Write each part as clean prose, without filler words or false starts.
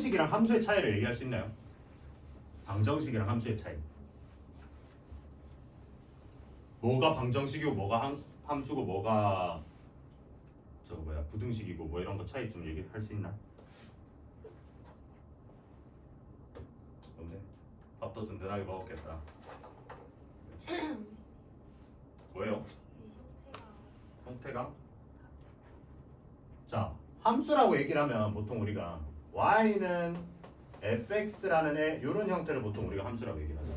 방정식이랑 함수의 차이를 얘기할 수 있나요? 방정식이랑 함수의 차이. 뭐가 방정식이고 뭐가 함수고 뭐가 부등식이고 뭐 이런 거 차이 좀 얘기할 수 있나? 없네. 밥도 든든하게 먹었겠다. 뭐예요? 형태가? 자, 함수라고 얘기를 하면 보통 우리가 y는 fx라는 이런 형태를 보통 우리가 함수라고 얘기를 하죠.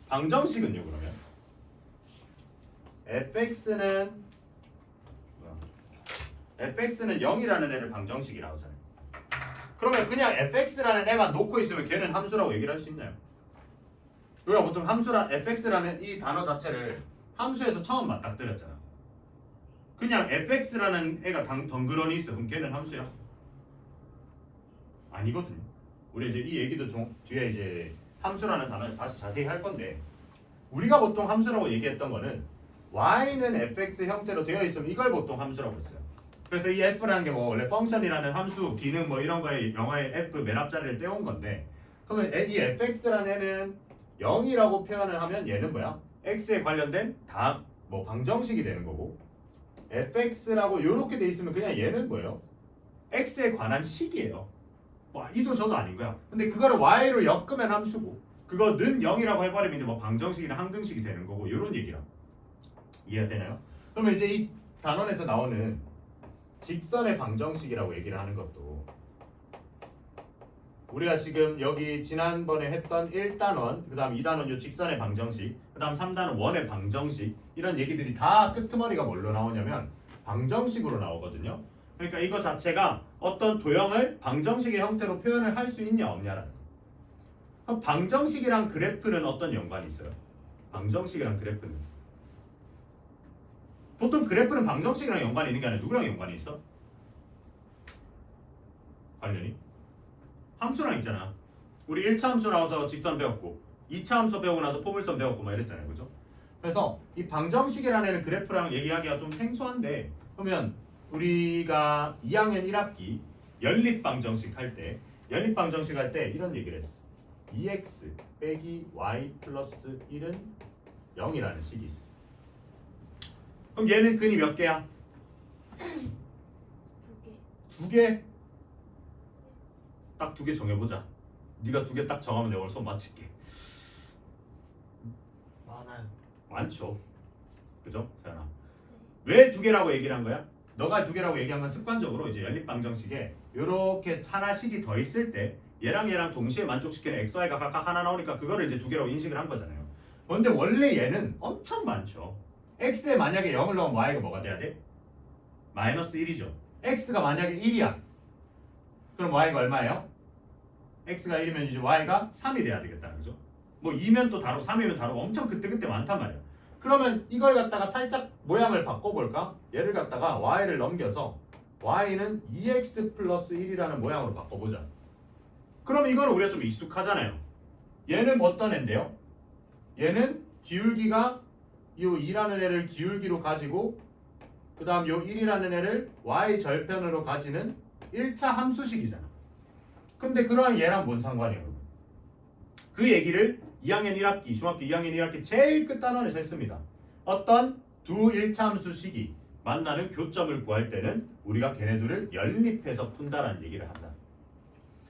방정식은요 그러면? fx는 0이라는 애를 방정식이라고 하잖아요. 그러면 그냥 fx라는 애만 놓고 있으면 걔는 함수라고 얘기를 할 수 있나요? 우리가 보통 fx라는 이 단어 자체를 함수에서 처음 맞닥뜨렸잖아. 그냥 fx라는 애가 덩그러니 있어. 그럼 걔는 함수야? 아니거든요. 우리 이제 이 얘기도 뒤에 이제 함수라는 단어를 다시 자세히 할 건데, 우리가 보통 함수라고 얘기했던 거는 y는 fx 형태로 되어 있으면 이걸 보통 함수라고 했어요. 그래서 이 f라는 게 뭐 원래 펑션이라는 함수, 기능 뭐 이런 거에 영어의 f 맨 앞자리를 떼온 건데, 그러면 이 fx라는 애는 0이라고 표현을 하면 얘는 뭐야? x에 관련된 뭐 방정식이 되는 거고, fx라고 이렇게 돼 있으면 그냥 얘는 뭐예요? x에 관한 식이에요. 뭐 이도 저도 아닌 거야. 근데 그거를 y로 엮으면 함수고, 그거는 0이라고 해버리면 이제 뭐 방정식이나 항등식이 되는 거고, 이런 얘기라. 이해가 되나요? 그러면 이제 이 단원에서 나오는 직선의 방정식이라고 얘기를 하는 것도, 우리가 지금 여기 지난번에 했던 1단원, 그 다음 2단원 요 직선의 방정식, 그 다음 3단원 원의 방정식, 이런 얘기들이 다 끄트머리가 뭘로 나오냐면 방정식으로 나오거든요. 그러니까 이거 자체가 어떤 도형을 방정식의 형태로 표현을 할 수 있냐 없냐라는 거. 그럼 방정식이랑 그래프는 어떤 연관이 있어요? 방정식이랑 그래프는, 보통 그래프는 방정식이랑 연관이 있는 게 아니라 누구랑 연관이 있어? 관련이? 함수랑 있잖아. 우리 1차 함수 나와서 직선 배웠고 2차 함수 배우고 나서 포물선 배웠고 막 이랬잖아요. 그죠? 그래서 이 방정식이라는 애는 그래프랑 얘기하기가 좀 생소한데, 그러면 우리가 2학년 1학기 연립방정식 할 때 이런 얘기를 했어. 2x 빼기 y 플러스 1은 0이라는 식이 있어. 그럼 얘는 근이 몇 개야? 두 개? 딱 두 개 정해보자. 네가 두 개 딱 정하면 내가 오늘 손 맞힐게. 많아요. 많죠. 그죠? 자연아. 왜 두 개라고 얘기를 한 거야? 너가 두 개라고 얘기한 건 습관적으로 이제 연립방정식에 이렇게 하나씩이 더 있을 때 얘랑 동시에 만족시키는 xy가 각각 하나 나오니까 그거를 이제 두 개라고 인식을 한 거잖아요. 그런데 원래 얘는 엄청 많죠. x에 만약에 0을 넣으면 y가 뭐가 돼야 돼? 마이너스 1이죠. x가 만약에 1이야. 그럼 y가 얼마예요? x가 1이면 이제 y가 3이 돼야 되겠다. 그죠? 뭐 2면 또 다르고 3이면 다르고 엄청 그때 많단 말이야. 그러면 이걸 갖다가 살짝 모양을 바꿔볼까? 얘를 갖다가 y를 넘겨서 y는 2x 플러스 1이라는 모양으로 바꿔보자. 그럼 이거는 우리가 좀 익숙하잖아요. 얘는 어떤 애인데요? 얘는 기울기가 이 2라는 애를 기울기로 가지고, 그 다음 요 1이라는 애를 y 절편으로 가지는 1차 함수식이잖아. 근데 그러한 얘랑 뭔 상관이에요? 그 얘기를 2학년 1학기, 중학교 2학년 1학기 제일 끝단원에서 했습니다. 어떤 두 1차 함수식이 만나는 교점을 구할 때는 우리가 걔네들을 연립해서 푼다라는 얘기를 한다.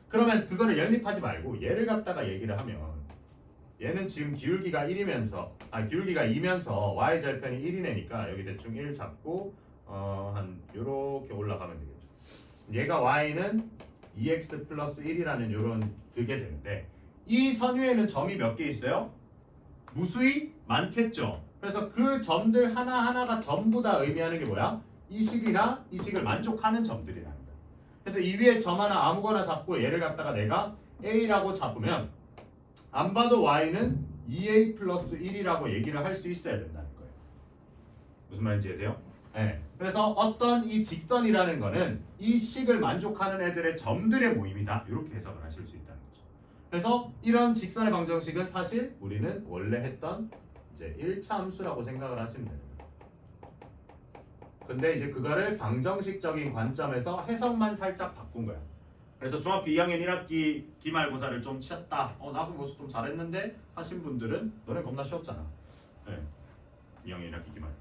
그러면 그거를 연립하지 말고 얘를 갖다가 얘기를 하면, 얘는 지금 기울기가 2면서 y 절편이 1이네니까 여기 대충 1 잡고 한 요렇게 올라가면 되겠죠. 얘가 y는 2x 플러스 1이라는 요런 그게 되는데, 이 선유에는 점이 몇 개 있어요? 무수히 많겠죠. 그래서 그 점들 하나하나가 전부 다 의미하는 게 뭐야? 이 식이나 이 식을 만족하는 점들이라는 거야. 그래서 이 위에 점 하나 아무거나 잡고 얘를 갖다가 내가 a라고 잡으면 안 봐도 y는 2a 플러스 1이라고 얘기를 할 수 있어야 된다는 거예요. 무슨 말인지 이해돼요? 네. 그래서 어떤 이 직선이라는 거는 이 식을 만족하는 애들의 점들의 모임이다. 이렇게 해석을 하실 수 있다는 거죠. 그래서 이런 직선의 방정식은 사실 우리는 원래 했던 이제 1차 함수라고 생각을 하시면 됩니다. 근데 이제 그거를 방정식적인 관점에서 해석만 살짝 바꾼 거야. 그래서 중학교 2학년 1학기 기말고사를 좀 치었다. 나 그 모습 좀 잘했는데 하신 분들은 너네 겁나 쉬웠잖아. 네. 2학년 1학기 기말.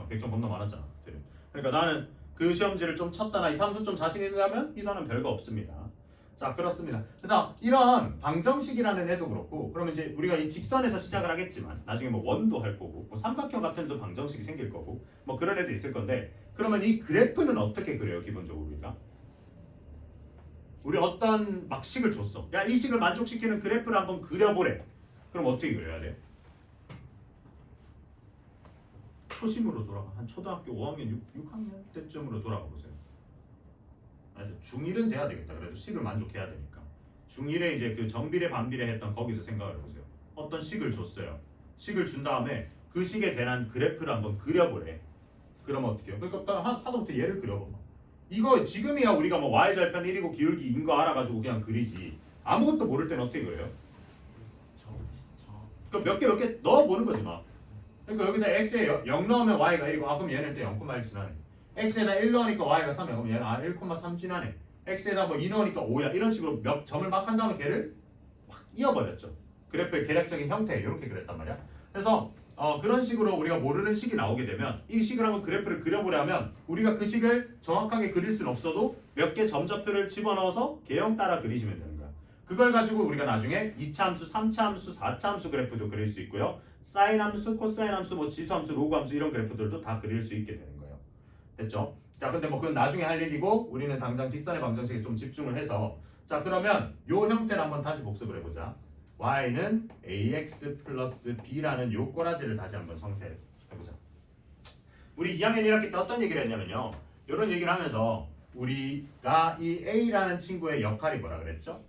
100점 겁나 많았잖아. 네. 그러니까 나는 그 시험지를 좀 쳤다. 나 이 탐수 좀 자신 있냐면 이 단은 별거 없습니다. 자, 그렇습니다. 그래서 이런 방정식이라는 애도 그렇고, 그러면 이제 우리가 이 직선에서 시작을 하겠지만 나중에 뭐 원도 할 거고, 뭐 삼각형 같은 데도 방정식이 생길 거고, 뭐 그런 애도 있을 건데, 그러면 이 그래프는 어떻게 그려요? 기본적으로 우리 어떤 막 식을 줬어. 야, 이 식을 만족시키는 그래프를 한번 그려보래. 그럼 어떻게 그려야 돼? 초심으로 돌아가. 한 초등학교 5학년, 6학년 때쯤으로 돌아가 보세요. 중1은 돼야 되겠다. 그래도 식을 만족해야 되니까. 중1에 이제 그 정비례 반비례 했던 거기서 생각을 해보세요. 어떤 식을 줬어요. 식을 준 다음에 그 식에 대한 그래프를 한번 그려보래. 그러면 어떻게 해요? 그러니까 하다부터 얘를 그려봐. 이거 지금이야 우리가 뭐 y절편 1이고 기울기인 거 알아가지고 그냥 그리지. 아무것도 모를 때는 어떻게 그려요? 그러니까 몇 개 넣어보는 거지 막. 그러니까 여기다 x에 0 넣으면 y가 1이고 그럼 얘는 또 0,1 지나네. x에다 1 넣으니까 y가 3이야. 그럼 얘는 1,3 지나네. x에다 뭐 2 넣으니까 5야. 이런 식으로 몇 점을 막 한 다음에 걔를 막 이어버렸죠. 그래프의 계략적인 형태 이렇게 그렸단 말이야. 그래서 그런 식으로 우리가 모르는 식이 나오게 되면 이 식을 한번 그래프를 그려보려면 우리가 그 식을 정확하게 그릴 수는 없어도 몇 개 점좌표를 집어넣어서 개형 따라 그리시면 되는 거야. 그걸 가지고 우리가 나중에 2차 함수, 3차 함수, 4차 함수 그래프도 그릴 수 있고요. 사인 함수, 코사인 함수, 뭐 지수 함수, 로그 함수 이런 그래프들도 다 그릴 수 있게 되는 거예요. 됐죠? 자, 근데 뭐 그건 나중에 할 얘기고 우리는 당장 직선의 방정식에 좀 집중을 해서 자, 그러면 요 형태를 한번 다시 복습을 해보자. y는 ax 플러스 b라는 요 꼬라지를 다시 한번 성태해보자. 우리 2학년 1학기 때 어떤 얘기를 했냐면요. 이런 얘기를 하면서 우리가 이 a라는 친구의 역할이 뭐라 그랬죠?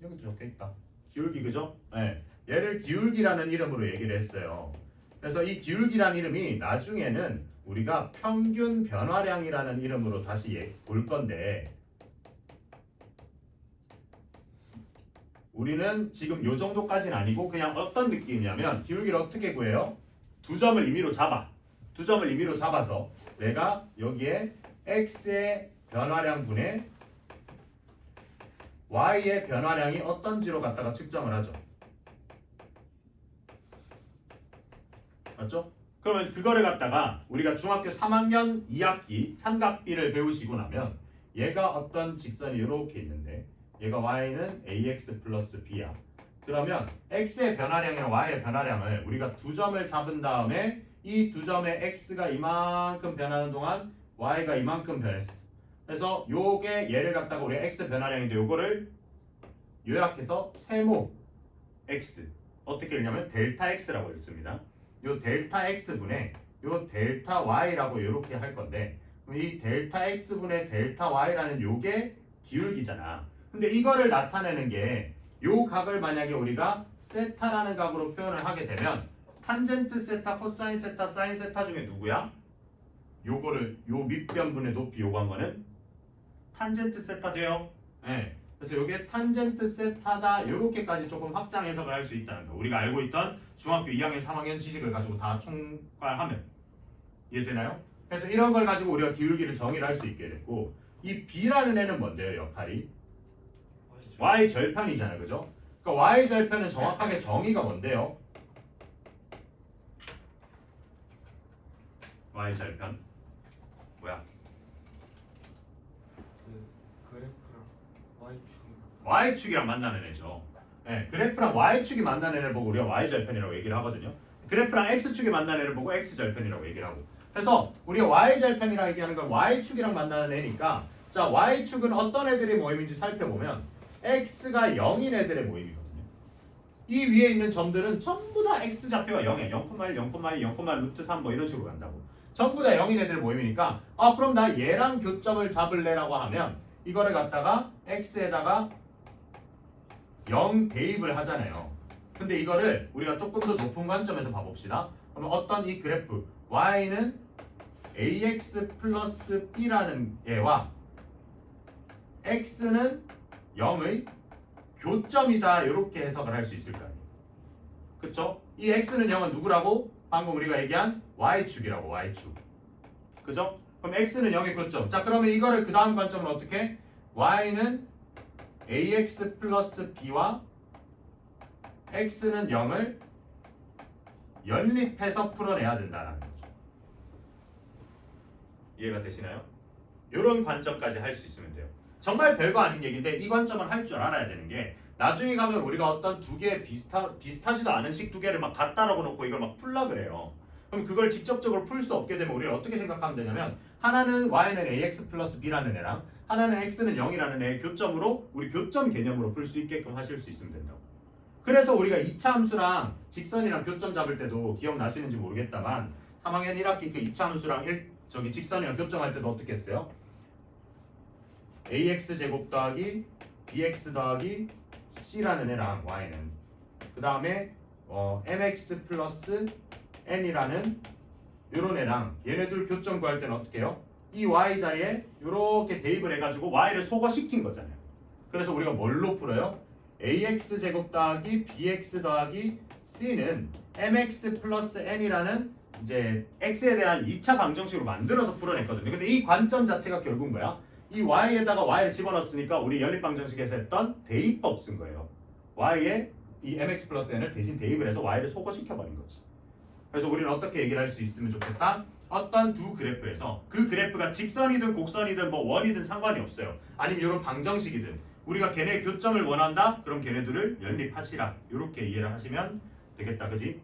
여기도 적혀있다. 기울기 그죠? 네. 얘를 기울기라는 이름으로 얘기를 했어요. 그래서 이 기울기라는 이름이 나중에는 우리가 평균 변화량이라는 이름으로 다시 볼 건데 우리는 지금 요 정도까지는 아니고 그냥 어떤 느낌이냐면 기울기를 어떻게 구해요? 두 점을 임의로 잡아. 두 점을 임의로 잡아서 내가 여기에 x의 변화량 분의 y의 변화량이 어떤지로 갖다가 측정을 하죠. 맞죠? 그러면 그거를 갖다가 우리가 중학교 3학년 2학기 삼각비를 배우시고 나면 얘가 어떤 직선이 이렇게 있는데 얘가 y는 ax 플러스 b야. 그러면 x의 변화량이랑 y의 변화량을 우리가 두 점을 잡은 다음에 이 두 점의 x가 이만큼 변하는 동안 y가 이만큼 변했어. 그래서 요게 얘를 갖다가 우리가 x 변화량인데 요거를 요약해서 세모 x 어떻게 읽냐면 델타 x라고 읽습니다. 요 델타 x분의 요 델타 y라고 이렇게 할 건데 이 델타 x분의 델타 y라는 요게 기울기잖아. 근데 이거를 나타내는 게 요 각을 만약에 우리가 세타라는 각으로 표현을 하게 되면 탄젠트 세타, 코사인 세타, 사인 세타 중에 누구야? 요거를 요 밑변분의 높이 요구한 거는 탄젠트 세타 돼요. 네. 그래서 요게 탄젠트 세타다 요렇게까지 조금 확장 해석을 할 수 있다는 거. 우리가 알고 있던 중학교 2학년, 3학년 지식을 가지고 다 총괄하면 이해되나요? 그래서 이런 걸 가지고 우리가 기울기를 정의를 할 수 있게 됐고 이 b라는 애는 뭔데요? 역할이? y절편이잖아요. 그죠? 그러니까 y절편은 정확하게 정의가 뭔데요? y절편 뭐야? 그래프랑 y축이랑 만나는 애죠. 네, 그래프랑 y축이 만나는 애를 보고 우리가 y절편이라고 얘기를 하거든요. 그래프랑 x축이 만나는 애를 보고 x절편이라고 얘기를 하고. 그래서 우리가 y절편이라고 얘기하는 건 y축이랑 만나는 애니까 자 y축은 어떤 애들의 모임인지 살펴보면 x가 0인 애들의 모임이거든요. 이 위에 있는 점들은 전부 다 x 좌표가 0이야. 0,1, 0,2, 0,1 루트 3 뭐 이런 식으로 간다고. 전부 다 0인 애들 모임이니까 그럼 나 얘랑 교점을 잡을래라고 하면 이거를 갖다가 x에다가 0 대입을 하잖아요. 근데 이거를 우리가 조금 더 높은 관점에서 봐봅시다. 그러면 어떤 이 그래프 y는 ax 플러스 b라는 얘와 x는 0의 교점이다 이렇게 해석을 할 수 있을 거 아니에요. 그쵸? 이 x는 0은 누구라고? 방금 우리가 얘기한 y축이라고. y축. 그죠? 그럼 x는 0의 교점. 자 그러면 이거를 그 다음 관점은 어떻게? y는 ax 플러스 b와 x는 0을 연립해서 풀어내야 된다는 거죠. 이해가 되시나요? 이런 관점까지 할 수 있으면 돼요. 정말 별거 아닌 얘기인데 이 관점을 할 줄 알아야 되는 게 나중에 가면 우리가 어떤 두 개 비슷하지도 않은 식 두 개를 막 갖다라고 놓고 이걸 막 풀라 그래요. 그럼 그걸 직접적으로 풀 수 없게 되면 우리는 어떻게 생각하면 되냐면 하나는 y는 ax 플러스 b라는 애랑 하나는 x는 0이라는 애의 교점으로 우리 교점 개념으로 풀 수 있게끔 하실 수 있으면 된다고. 그래서 우리가 2차 함수랑 직선이랑 교점 잡을 때도 기억나시는지 모르겠다만 3학년 1학기 그 2차 함수랑 직선이랑 교점할 때도 어떻게 했어요? ax 제곱 더하기 bx 더하기 c라는 애랑 y는 그 다음에 mx 플러스 n이라는 요런 애랑 얘네들 교점 구할 때는 어떻게 해요? 이 y 자리에 이렇게 대입을 해가지고 y를 소거시킨 거잖아요. 그래서 우리가 뭘로 풀어요? ax 제곱 더하기 bx 더하기 c는 mx 플러스 n이라는 이제 x에 대한 2차 방정식으로 만들어서 풀어냈거든요. 근데 이 관점 자체가 결국 뭐야? 이 y에다가 y를 집어넣었으니까 우리 연립방정식에서 했던 대입법 쓴 거예요. y에 이 mx 플러스 n을 대신 대입을 해서 y를 소거시켜버린 거지. 그래서 우리는 어떻게 얘기를 할 수 있으면 좋겠다? 어떤 두 그래프에서 그 그래프가 직선이든 곡선이든 뭐 원이든 상관이 없어요. 아니면 이런 방정식이든 우리가 걔네 교점을 원한다? 그럼 걔네들을 연립하시라. 이렇게 이해를 하시면 되겠다. 그지?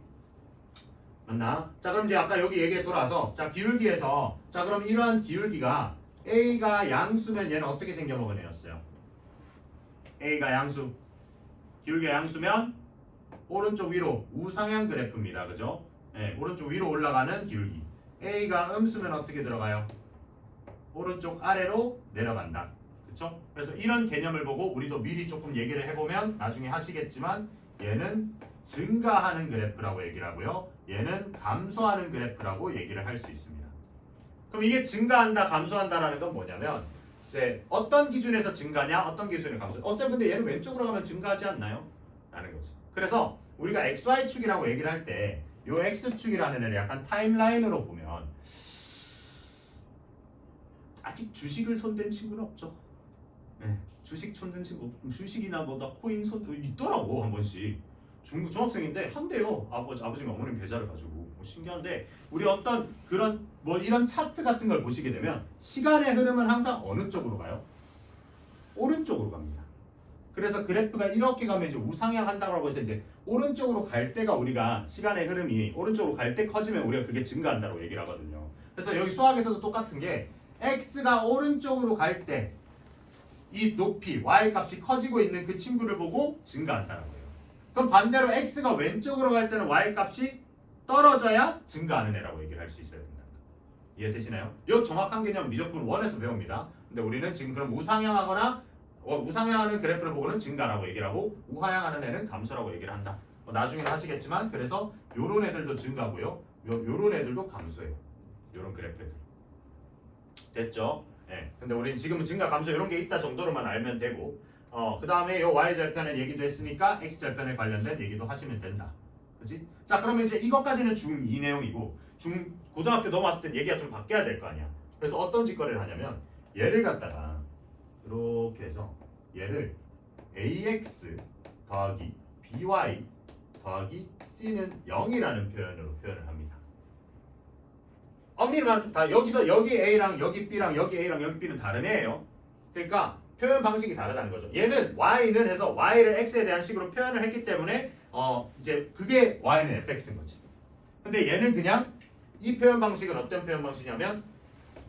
맞나? 자 그럼 이제 아까 여기 얘기에 돌아와서 자 기울기에서 자 그럼 이러한 기울기가 A가 양수면 얘는 어떻게 생겨먹은 애였어요? A가 양수 기울기가 양수면 오른쪽 위로 우상향 그래프입니다. 그죠? 네, 오른쪽 위로 올라가는 기울기 A가 음수면 어떻게 들어가요? 오른쪽 아래로 내려간다. 그렇죠? 그래서 이런 개념을 보고 우리도 미리 조금 얘기를 해보면 나중에 하시겠지만 얘는 증가하는 그래프라고 얘기를 하고요. 얘는 감소하는 그래프라고 얘기를 할 수 있습니다. 그럼 이게 증가한다, 감소한다라는 건 뭐냐면 이제 어떤 기준에서 증가냐, 어떤 기준에 감소. 쌤 근데 얘는 왼쪽으로 가면 증가하지 않나요? 라는 거지. 그래서 우리가 XY축이라고 얘기를 할 때 요 X축이라는 애를 약간 타임라인으로 보면 아직 주식을 손댄 친구는 없죠. 네, 주식 손댄 친구, 주식이나 뭐다 코인 손 있더라고 한 번씩. 중학생인데 한대요. 아버지가 어머님 계좌를 가지고 뭐 신기한데 우리 어떤 그런 뭐 이런 차트 같은 걸 보시게 되면 시간의 흐름은 항상 어느 쪽으로 가요? 오른쪽으로 갑니다. 그래서 그래프가 이렇게 가면 이제 우상향 한다고 해서 이제 오른쪽으로 갈 때가 우리가 시간의 흐름이 오른쪽으로 갈 때 커지면 우리가 그게 증가한다고 얘기를 하거든요. 그래서 여기 수학에서도 똑같은 게 x가 오른쪽으로 갈 때 이 높이 y 값이 커지고 있는 그 친구를 보고 증가한다는 거예요. 그럼 반대로 x가 왼쪽으로 갈 때는 y 값이 떨어져야 증가하는 애라고 얘기를 할 수 있어야 된다. 이해되시나요? 이 정확한 개념 미적분 1에서 배웁니다. 근데 우리는 지금 그럼 우상향하거나 우상향하는 그래프를 보고는 증가라고 얘기를 하고 우하향하는 애는 감소라고 얘기를 한다. 나중에 하시겠지만 그래서 요런 애들도 증가고요. 요런 애들도 감소해요. 요런 그래프들. 됐죠? 네. 근데 우리는 지금은 증가 감소 이런 게 있다 정도로만 알면 되고 그 다음에 요 y절편의 얘기도 했으니까 x절편에 관련된 얘기도 하시면 된다. 그치? 자 그러면 이제 이것까지는 중2 내용이고 고등학교 넘어왔을 땐 얘기가 좀 바뀌어야 될 거 아니야. 그래서 어떤 짓거리를 하냐면 얘를 갖다가 이렇게 해서 얘를 ax 더하기 by 더하기 c는 0이라는 표현으로 표현을 합니다. 엄밀히 말하면 다 여기서 여기 a랑 여기 b랑 여기 a랑 여기 b는 다른 애예요. 그러니까 표현 방식이 다르다는 거죠. 얘는 y는 해서 y를 x에 대한 식으로 표현을 했기 때문에 이제 그게 y는 fx인 거지. 근데 얘는 그냥 이 표현 방식은 어떤 표현 방식이냐면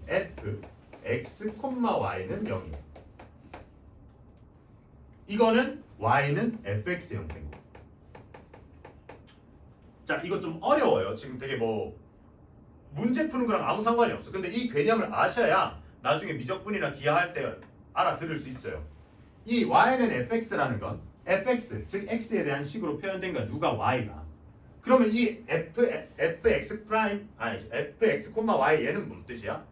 f x, y는 0이에요. 이거는 y는 fx 형태인 거예요. 자, 이거 좀 어려워요. 지금 되게 뭐 문제 푸는 거랑 아무 상관이 없어. 근데 이 개념을 아셔야 나중에 미적분이나 기하할 때 알아들을 수 있어요. 이 y는 fx라는 건 fx, 즉 x에 대한 식으로 표현된 거야. 누가 y가. 그러면 이 fx 프라임 fx, y 얘는 무슨 뜻이야?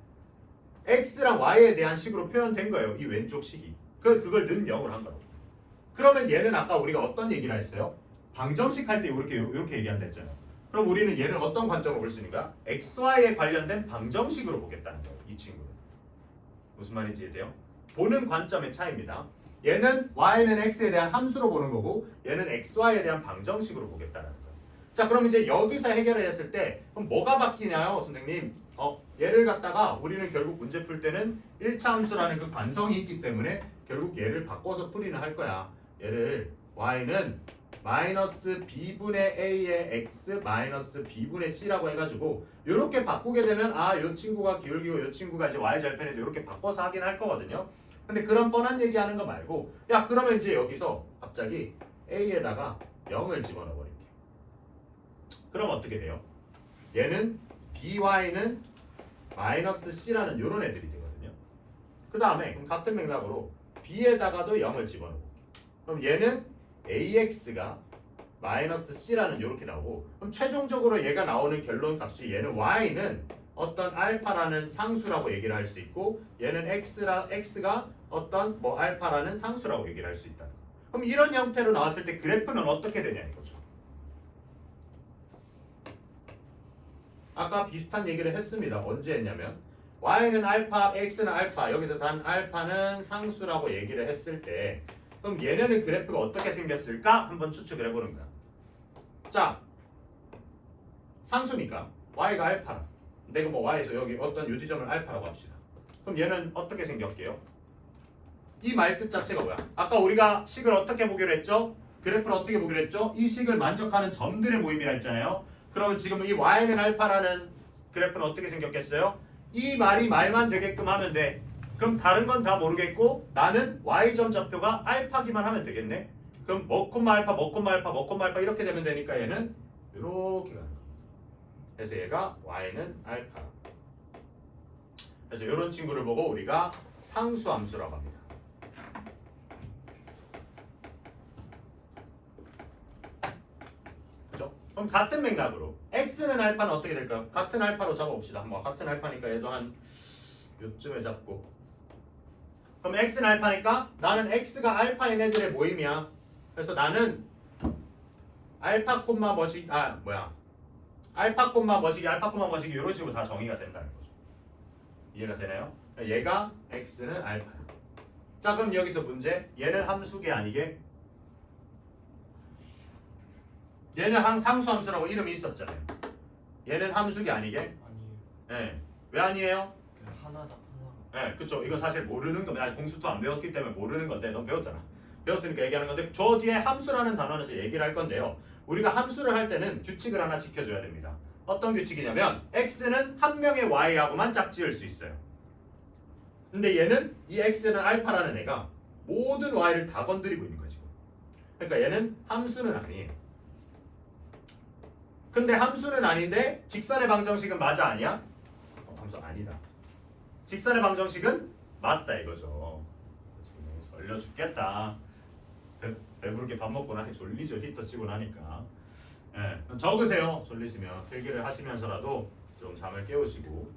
x랑 y에 대한 식으로 표현된 거예요. 이 왼쪽 식이. 그걸 는 0을 한 거라고. 그러면 얘는 아까 우리가 어떤 얘기를 했어요? 방정식 할 때 이렇게 얘기한다 했잖아요. 그럼 우리는 얘를 어떤 관점으로 볼 수 있는 거야? XY에 관련된 방정식으로 보겠다는 거예요. 이 친구는. 무슨 말인지 이해돼요? 보는 관점의 차이입니다. 얘는 y는 x에 대한 함수로 보는 거고 얘는 xy에 대한 방정식으로 보겠다는 거예요. 자, 그럼 이제 여기서 해결을 했을 때 그럼 뭐가 바뀌나요, 선생님? 얘를 갖다가 우리는 결국 문제 풀 때는 1차 함수라는 그 관성이 있기 때문에 결국 얘를 바꿔서 풀이는 할 거야. 얘를 y는 마이너스 b분의 a의 x 마이너스 b분의 c라고 해가지고 이렇게 바꾸게 되면 이 친구가 기울기고 이 친구가 이제 y 절편인데 이렇게 바꿔서 하긴 할 거거든요. 근데 그런 뻔한 얘기하는 거 말고 야, 그러면 이제 여기서 갑자기 a에다가 0을 집어넣어 버릴게. 그럼 어떻게 돼요? 얘는 by는 마이너스 c라는 이런 애들이 되거든요. 그 다음에 그럼 같은 맥락으로 b에다가도 0을 집어넣고 그럼 얘는 ax가 마이너스 c라는 이렇게 나오고 그럼 최종적으로 얘가 나오는 결론 값이 얘는 y는 어떤 알파라는 상수라고 얘기를 할 수 있고 얘는 x가 어떤 뭐 알파라는 상수라고 얘기를 할 수 있다. 그럼 이런 형태로 나왔을 때 그래프는 어떻게 되냐 이거죠. 아까 비슷한 얘기를 했습니다. 언제 했냐면 y는 알파, x는 알파, 여기서 단 알파는 상수라고 얘기를 했을 때 그럼 얘네는 그래프가 어떻게 생겼을까? 한번 추측을 해보는 거야. 자, 상수니까 y가 알파라. 내가 뭐 y에서 여기 어떤 요지점을 알파라고 합시다. 그럼 얘는 어떻게 생겼게요? 이 말뜻 자체가 뭐야? 아까 우리가 식을 어떻게 보기로 했죠? 그래프를 어떻게 보기로 했죠? 이 식을 만족하는 점들의 모임이라 했잖아요. 그러면 지금 이 y는 알파라는 그래프는 어떻게 생겼겠어요? 이 말이 말만 되게끔 하면 돼. 그럼 다른 건 다 모르겠고 나는 y점 좌표가 알파기만 하면 되겠네. 그럼 먹콤마 알파, 먹콤마 알파, 먹콤마 알파 이렇게 되면 되니까 얘는 이렇게 가는 거야. 그래서 얘가 y는 알파. 그래서 이런 친구를 보고 우리가 상수함수라고 합니다. 그죠? 그럼 같은 맥락으로 x는 알파는 어떻게 될까요? 같은 알파로 잡아봅시다. 한번 같은 알파니까 얘도 한 요쯤에 잡고 그럼 x는 알파니까 나는 x가 알파인 애들의 모임이야. 그래서 나는 알파 콤마 머시기 알파 콤마 머시기 이런 식으로 다 정의가 된다는 거죠. 이해가 되나요? 얘가 x는 알파야. 자, 그럼 여기서 문제 얘는 함수계 아니게 얘는 상수함수라고 이름이 있었잖아요. 얘는 함수계 아니게 아니에요. 네. 왜 아니에요? 그냥 하나다 네, 그쵸. 이건 사실 모르는 겁니다. 아직 공수도 안 배웠기 때문에 모르는 건데 넌 배웠잖아. 배웠으니까 얘기하는 건데 저 뒤에 함수라는 단어는 이제 얘기를 할 건데요. 우리가 함수를 할 때는 규칙을 하나 지켜줘야 됩니다. 어떤 규칙이냐면 x는 한 명의 y하고만 짝지을 수 있어요. 근데 얘는 이 x는 알파라는 애가 모든 y를 다 건드리고 있는 거야 지금. 그러니까 얘는 함수는 아니에요. 근데 함수는 아닌데 직선의 방정식은 맞아 아니야? 함수 아니다. 직선의 방정식은 맞다 이거죠. 졸려 죽겠다. 배부르게 밥 먹고 나니 졸리죠. 히터 치고 나니까. 예, 적으세요. 졸리시면 필기를 하시면서라도 좀 잠을 깨우시고.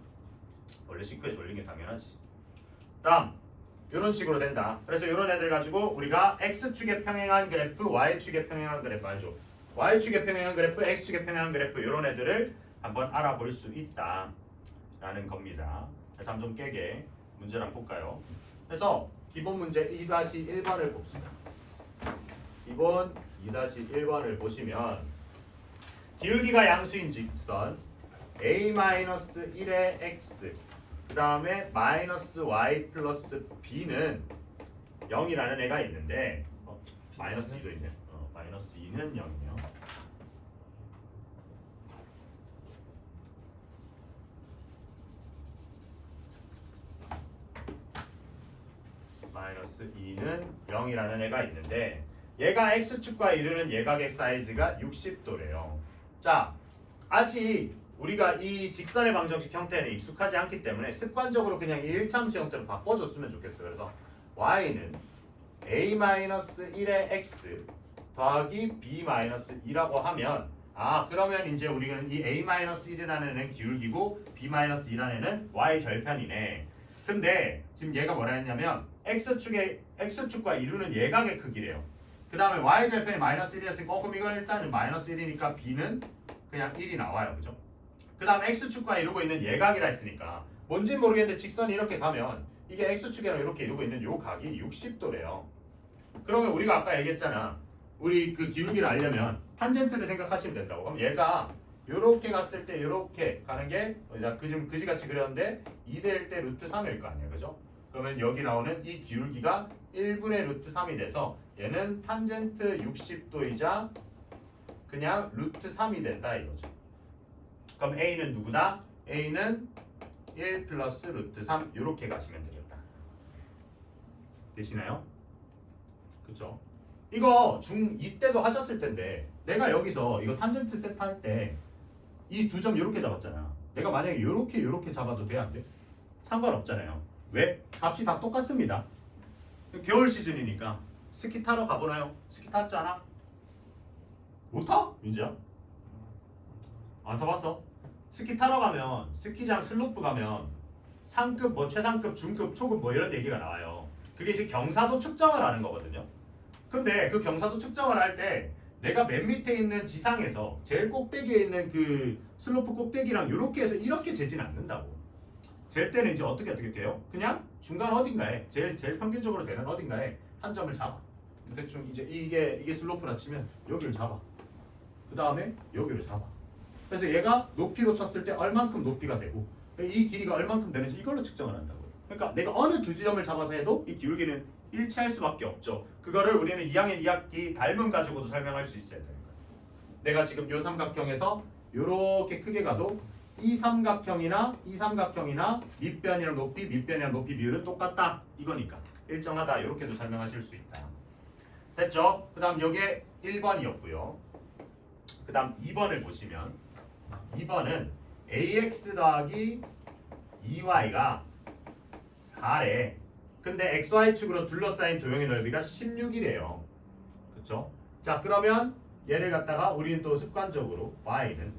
원래 식후에 졸린 게 당연하지. 다음 이런 식으로 된다. 그래서 이런 애들 가지고 우리가 x축에 평행한 그래프, y축에 평행한 그래프 알죠? y축에 평행한 그래프, x축에 평행한 그래프 이런 애들을 한번 알아볼 수 있다 라는 겁니다. 잠 좀 깨게 문제를 한번 볼까요? 그래서 기본 문제 2-1번을 봅시다. 기본 2-1번을 보시면 기울기가 양수인 직선 a-1의 x 그 다음에 마이너스 y 플러스 b는 0이라는 애가 있는데 마이너스 2도 있네. 마이너스 2는 0이요. 마이너스 2는 0이라는 애가 있는데 얘가 x축과 이루는 예각의 사이즈가 60도래요. 자, 아직 우리가 이 직선의 방정식 형태는 익숙하지 않기 때문에 습관적으로 그냥 이 1차함수 형태로 바꿔줬으면 좋겠어요. 그래서 y는 a-1의 x 더하기 b-2라고 하면 그러면 이제 우리는 이 a-1이라는 애는 기울기고 b-2라는 애는 y 절편이네. 근데 지금 얘가 뭐라 했냐면 x축과 이루는 예각의 크기래요. 그 다음에 y 절편이 마이너스 1이었으니까 그럼 이건 일단은 마이너스 1이니까 b는 그냥 1이 나와요. 그죠? 그 다음 x축과 이루고 있는 예각이라 했으니까 뭔진 모르겠는데 직선이 이렇게 가면 이게 x축이랑 이렇게 이루고 있는 요 각이 60도래요. 그러면 우리가 아까 얘기했잖아. 우리 그 기울기를 알려면 탄젠트를 생각하시면 된다고. 그럼 얘가 요렇게 갔을 때 요렇게 가는 게 나 그지같이 그렸는데 2대 1대 루트 3일 거 아니야. 그죠? 그러면 여기 나오는 이 기울기가 1분의 루트 3이 돼서 얘는 탄젠트 60도이자 그냥 루트 3이 된다 이거죠. 그럼 A는 누구다? A는 1 플러스 루트 3 이렇게 가시면 되겠다. 되시나요? 그쵸? 이거 중2 때도 하셨을 텐데 내가 여기서 이거 탄젠트 세트 할 때 이 두 점 이렇게 잡았잖아. 내가 만약에 이렇게 잡아도 돼? 안 돼? 상관없잖아요. 왜? 값이 다 똑같습니다. 겨울 시즌이니까 스키 타러 가보나요? 스키 탔잖아? 못 타? 민지야? 안 타봤어? 스키 타러 가면 스키장 슬로프 가면 상급 뭐 최상급 중급 초급 뭐 이런 얘기가 나와요. 그게 이제 경사도 측정을 하는 거거든요. 근데 그 경사도 측정을 할 때 내가 맨 밑에 있는 지상에서 제일 꼭대기에 있는 그 슬로프 꼭대기랑 이렇게 해서 이렇게 재진 않는다고. 잴 때는 이제 어떻게 돼요? 그냥 중간 어딘가에 제일 평균적으로 되는 어딘가에 한 점을 잡아. 대충 이제 이게 슬로프라 치면 여기를 잡아. 그 다음에 여기를 잡아. 그래서 얘가 높이로 쳤을 때 얼만큼 높이가 되고 이 길이가 얼만큼 되는지 이걸로 측정을 한다고요. 그러니까 내가 어느 두 지점을 잡아서 해도 이 기울기는 일치할 수밖에 없죠. 그거를 우리는 2학년 2학기 닮음 가지고도 설명할 수 있어야 되는 거예요. 내가 지금 요 삼각형에서 요렇게 크게 가도 이 삼각형이나 밑변이랑 높이 비율은 똑같다. 이거니까 일정하다. 이렇게도 설명하실 수 있다. 됐죠? 그 다음 요게 1번이었고요. 그 다음 2번을 보시면 2번은 ax 더하기 2y가 4래. 근데 xy축으로 둘러싸인 도형의 넓이가 16이래요. 그쵸? 자 그러면 얘를 갖다가 우리는 또 습관적으로 y는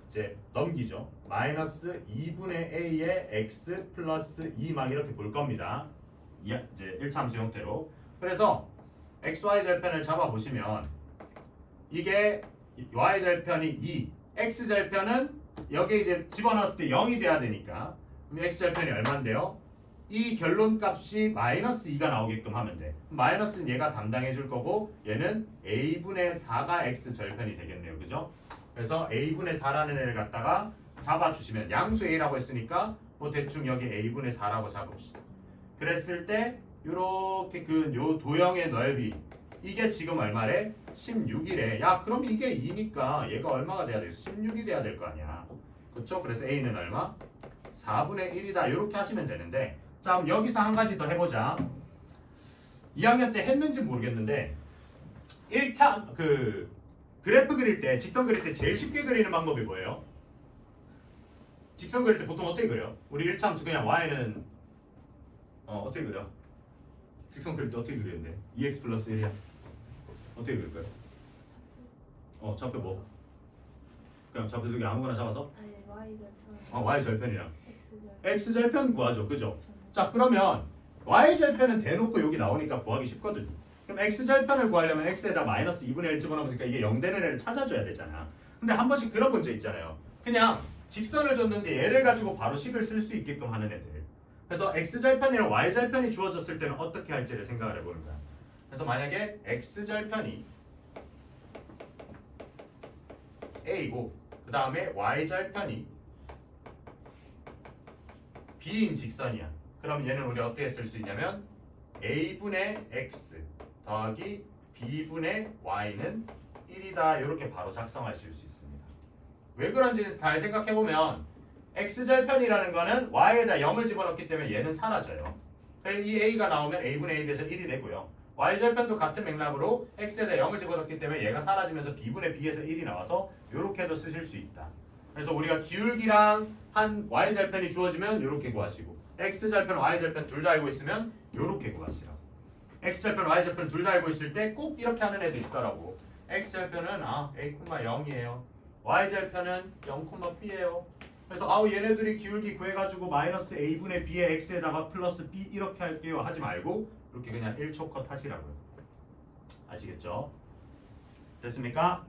이제 넘기죠. 마이너스 2분의 a의 x 플러스 2 막 이렇게 볼 겁니다. 이제 1차 함수 형태로. 그래서 xy절편을 잡아보시면 이게 y절편이 2, x절편은 여기 이제 집어넣었을 때 0이 돼야 되니까 그럼 x절편이 얼마인데요? 이 결론값이 마이너스 2가 나오게끔 하면 돼. 마이너스는 얘가 담당해 줄 거고 얘는 a분의 4가 x절편이 되겠네요. 그죠? 그래서 a분의 4라는 애를 갖다가 잡아주시면 양수 a라고 했으니까 뭐 대충 여기 a분의 4라고 잡읍시다. 그랬을 때 요렇게 요 도형의 넓이 이게 지금 얼마래? 16이래. 야 그럼 이게 2니까 얘가 얼마가 돼야 돼? 16이 돼야 될 거 아니야. 그렇죠? 그래서 a는 얼마? 4분의 1이다. 이렇게 하시면 되는데 자 그럼 여기서 한 가지 더 해보자. 2학년 때 했는지 모르겠는데 1차 그래프 그릴 때 직선 그릴 때 제일 쉽게 그리는 방법이 뭐예요? 직선 그릴 때 보통 어떻게 그려? 우리 1차 함수 그냥 y는 어떻게 그려? 직선 그릴 때 어떻게 그리는데? 2x 플러스 1이야. 어떻게 그릴까요? 좌표 뭐? 그냥 좌표 두개 아무거나 잡아서? 아니 y절편 y절편이랑 x절편 x절편 구하죠. 그죠? 자 그러면 y절편은 대놓고 여기 나오니까 구하기 쉽거든요. 그럼 x절편을 구하려면 x에다 마이너스 2분의 1 집어넣으니까 이게 0 되는 애를 찾아줘야 되잖아. 근데 한 번씩 그런 문제 있잖아요. 그냥 직선을 줬는데 얘를 가지고 바로 식을 쓸 수 있게끔 하는 애들. 그래서 x절편이랑 y절편이 주어졌을 때는 어떻게 할지를 생각을 해보는 거야. 그래서 만약에 x절편이 a이고 그 다음에 y절편이 b인 직선이야. 그럼 얘는 우리 어떻게 쓸 수 있냐면 a분의 x 더하기 b분의 y는 1이다. 이렇게 바로 작성하실 수 있습니다. 왜 그런지 잘 생각해보면 x절편이라는 거는 y에다 0을 집어넣기 때문에 얘는 사라져요. 그래서 이 a가 나오면 a분의 1이 돼서 1이 되고요. y절편도 같은 맥락으로 x에다 0을 집어넣기 때문에 얘가 사라지면서 b분의 b에서 1이 나와서 이렇게도 쓰실 수 있다. 그래서 우리가 기울기랑 한 y절편이 주어지면 이렇게 구하시고 x절편, y절편 둘 다 알고 있으면 이렇게 구하시라고. x절편, y절편 둘 다 알고 있을 때 꼭 이렇게 하는 애도 있더라고. x절편은 a, 0이에요. y절편은 0,b예요. 그래서 얘네들이 기울기 구해가지고 마이너스 a분의 b의 x에다가 플러스 b 이렇게 할게요 하지 말고 이렇게 그냥 1초 컷 하시라고요. 아시겠죠? 됐습니까?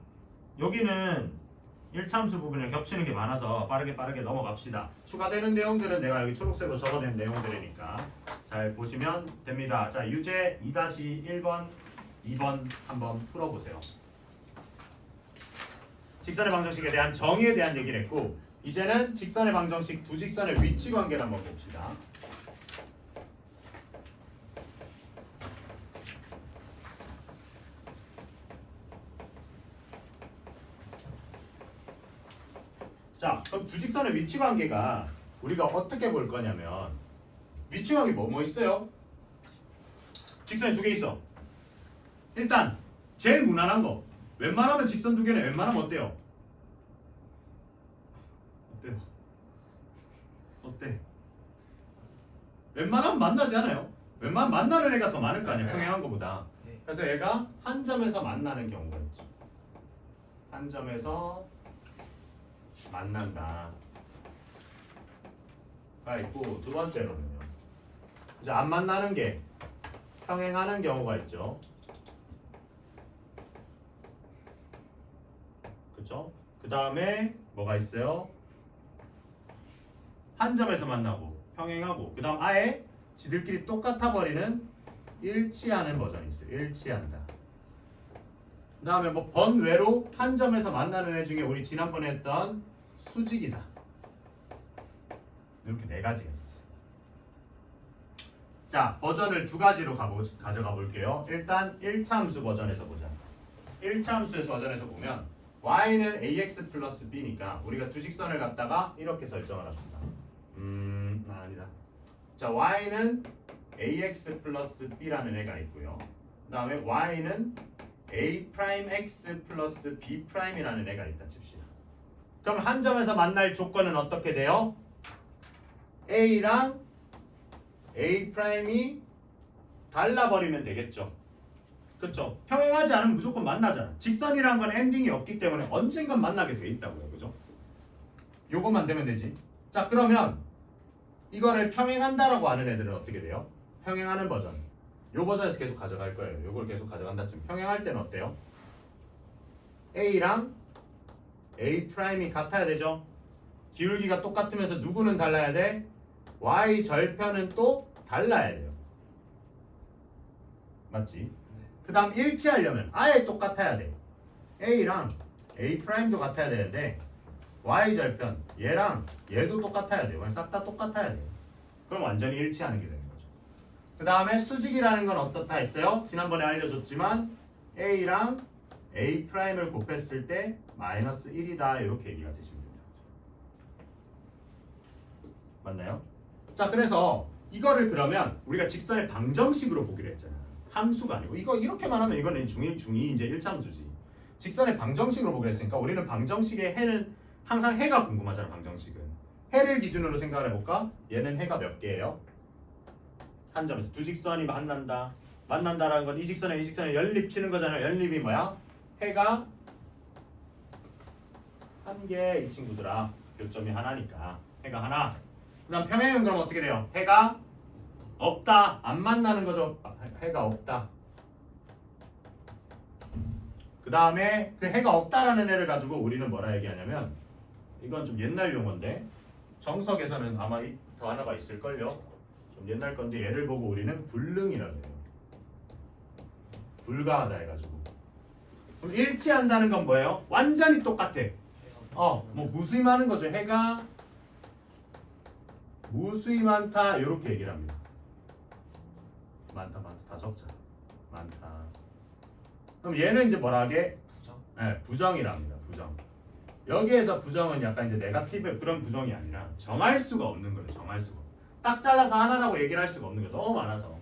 여기는 1차함수 부분이랑 겹치는 게 많아서 빠르게 넘어갑시다. 추가되는 내용들은 내가 여기 초록색으로 적어낸 내용들이니까 잘 보시면 됩니다. 자, 유제 2-1번, 2번 한번 풀어보세요. 직선의 방정식에 대한 정의에 대한 얘기를 했고, 이제는 직선의 방정식 두 직선의 위치 관계를 한번 봅시다. 자, 그럼 두 직선의 위치 관계가 우리가 어떻게 볼 거냐면, 위치 관계 뭐 있어요? 직선이 두 개 있어. 일단 제일 무난한 거, 웬만하면 직선 두 개는 웬만하면 어때요? 어때? 웬만하면 만나지 않아요? 웬만하면 만나는 애가 더 많을 거 아니야, 평행한 거보다. 네. 그래서 얘가 한 점에서 만나는 경우가 있죠. 한 점에서 만난다 가 있고, 두 번째로는요, 이제 안 만나는 게 평행하는 경우가 있죠. 그쵸? 그 다음에 뭐가 있어요? 한 점에서 만나고 평행하고, 그 다음 아예 지들끼리 똑같아 버리는 일치하는 버전이 있어요. 일치한다. 그 다음에 뭐 번외로 한 점에서 만나는 애 중에 우리 지난번에 했던 수직이다. 이렇게 네 가지가 있어요. 자, 버전을 두 가지로 가져가 볼게요. 일단 1차 함수 버전에서 보자. 1차 함수에서 버전에서 보면 y는 ax 플러스 b니까 우리가 두 직선을 갖다가 이렇게 설정을 합시다. 아니다. 자, y는 ax 플러스 b라는 애가 있고요. 그 다음에 y는 a'(x) 플러스 b'이라는 애가 있다 칩시다. 그럼 한 점에서 만날 조건은 어떻게 돼요? a랑 a''이 달라버리면 되겠죠. 그렇죠? 평행하지 않으면 무조건 만나잖아. 직선이란 건 엔딩이 없기 때문에 언젠간 만나게 돼 있다고요. 그죠? 요것만 되면 되지. 자, 그러면 이거를 평행한다라고 하는 애들은 어떻게 돼요? 평행하는 버전. 요 버전에서 계속 가져갈 거예요. 요걸 계속 가져간다 치면 평행할 때는 어때요? a랑 a''이 같아야 되죠? 기울기가 똑같으면서 누구는 달라야 돼? y 절편은 또 달라야 돼요. 맞지? 그 다음 일치하려면 아예 똑같아야 돼. a랑 a''도 같아야 되는데 y 절편 얘랑 얘도 똑같아야 돼요. 싹 다 똑같아야 돼요. 그럼 완전히 일치하는 게 되는 거죠. 그 다음에 수직이라는 건 어떻다 했어요? 지난번에 알려줬지만 a랑 a''을 곱했을 때 마이너스 1이다 이렇게 얘기가 되시면 됩니다. 맞나요? 자, 그래서 이거를 그러면 우리가 직선의 방정식으로 보기로 했잖아. 함수가 아니고 이거 이렇게만 하면 이거는 중2 이제 1차 함수지. 직선의 방정식으로 보기로 했으니까 우리는 방정식의 해는 항상 해가 궁금하잖아. 방정식은 해를 기준으로 생각을 해볼까? 얘는 해가 몇 개예요? 한 점에서 두 직선이 만난다. 만난다라는 건 이 직선에 이 직선에 연립 치는 거잖아요. 연립이 뭐야? 해가 한 개 이 친구들아. 교점이 하나니까 해가 하나. 그 다음 평행은 그럼 어떻게 돼요? 해가 없다. 안 만나는 거죠. 해가 없다. 그 다음에 그 해가 없다라는 애를 가지고 우리는 뭐라 얘기하냐면, 이건 좀 옛날 용어인데 정석에서는 아마 더 하나가 있을걸요. 좀 옛날 건데 얘를 보고 우리는 불능이라고 해요. 불가하다 해가지고. 그럼 일치한다는 건 뭐예요? 완전히 똑같아. 뭐 무수히 많은 거죠. 해가 무수히 많다 이렇게 얘기를 합니다. 많다 다 적자. 많다. 그럼 얘는 이제 뭐라 하게? 부정? 네, 부정이랍니다. 부정. 여기에서 부정은 약간 이제 네거티브 그런 부정이 아니라 정할 수가 없는 거예요. 정할 수가. 딱 잘라서 하나라고 얘기를 할 수가 없는 게 너무 많아서.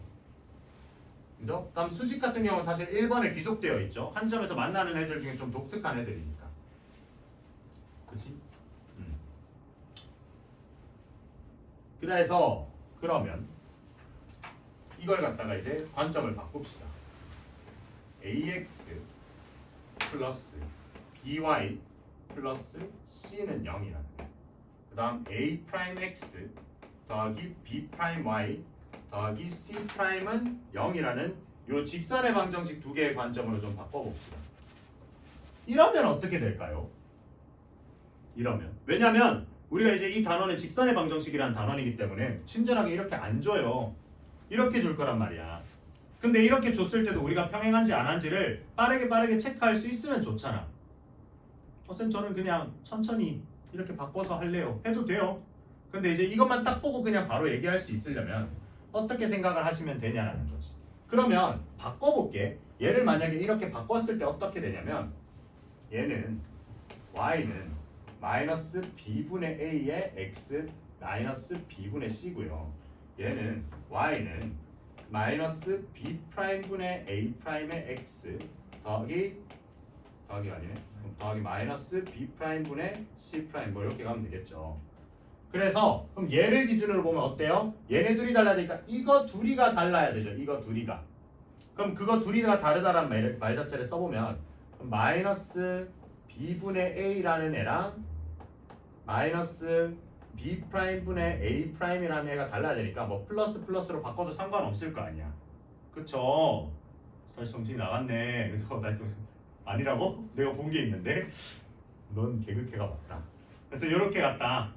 그죠? 다음 수직 같은 경우는 사실 1번에 귀속되어 있죠. 한 점에서 만나는 애들 중에 좀 독특한 애들이니까. 그치? 그래서 그러면 이걸 갖다가 이제 관점을 바꿉시다. ax 플러스 by 플러스 c는 0이라는 거예요. 그 다음 a'x 더하기 b'y 더하기 c'은 0이라는 요 직선의 방정식 두 개의 관점으로 좀 바꿔봅시다. 이러면 어떻게 될까요? 이러면. 왜냐면 우리가 이제 이 단원은 직선의 방정식이라는 단원이기 때문에 친절하게 이렇게 안 줘요. 이렇게 줄 거란 말이야. 근데 이렇게 줬을 때도 우리가 평행한지 안 한지를 빠르게 체크할 수 있으면 좋잖아. 쌤 저는 그냥 천천히 이렇게 바꿔서 할래요. 해도 돼요. 근데 이제 이것만 딱 보고 그냥 바로 얘기할 수 있으려면 어떻게 생각을 하시면 되냐라는 거지. 그러면 바꿔볼게. 얘를 만약에 이렇게 바꿨을 때 어떻게 되냐면 얘는 y는 마이너스 b분의 a의 x 마이너스 b분의 c고요. 얘는 y는 마이너스 b 프라임분의 a 프라임의 x 더하기 아니네. 그럼 더하기 마이너스 b 프라임분의 c 프라임 뭐 이렇게 가면 되겠죠. 그래서 그럼 얘를 기준으로 보면 어때요? 얘네 둘이 달라야 되니까 이거 둘이가 달라야 되죠. 이거 둘이가. 그럼 그거 둘이가 다르다라는 말 자체를 써보면 마이너스 b분의 a라는 애랑 마이너스 b 프라임분의 a 프라임이라는 애가 달라야 되니까 뭐 플러스로 바꿔도 상관없을 거 아니야. 그쵸? 다시 정신이 나갔네. 그래서 다시 정신 아니라고? 내가 본 게 있는데 넌 개그캐가 맞다. 그래서 이렇게 갔다.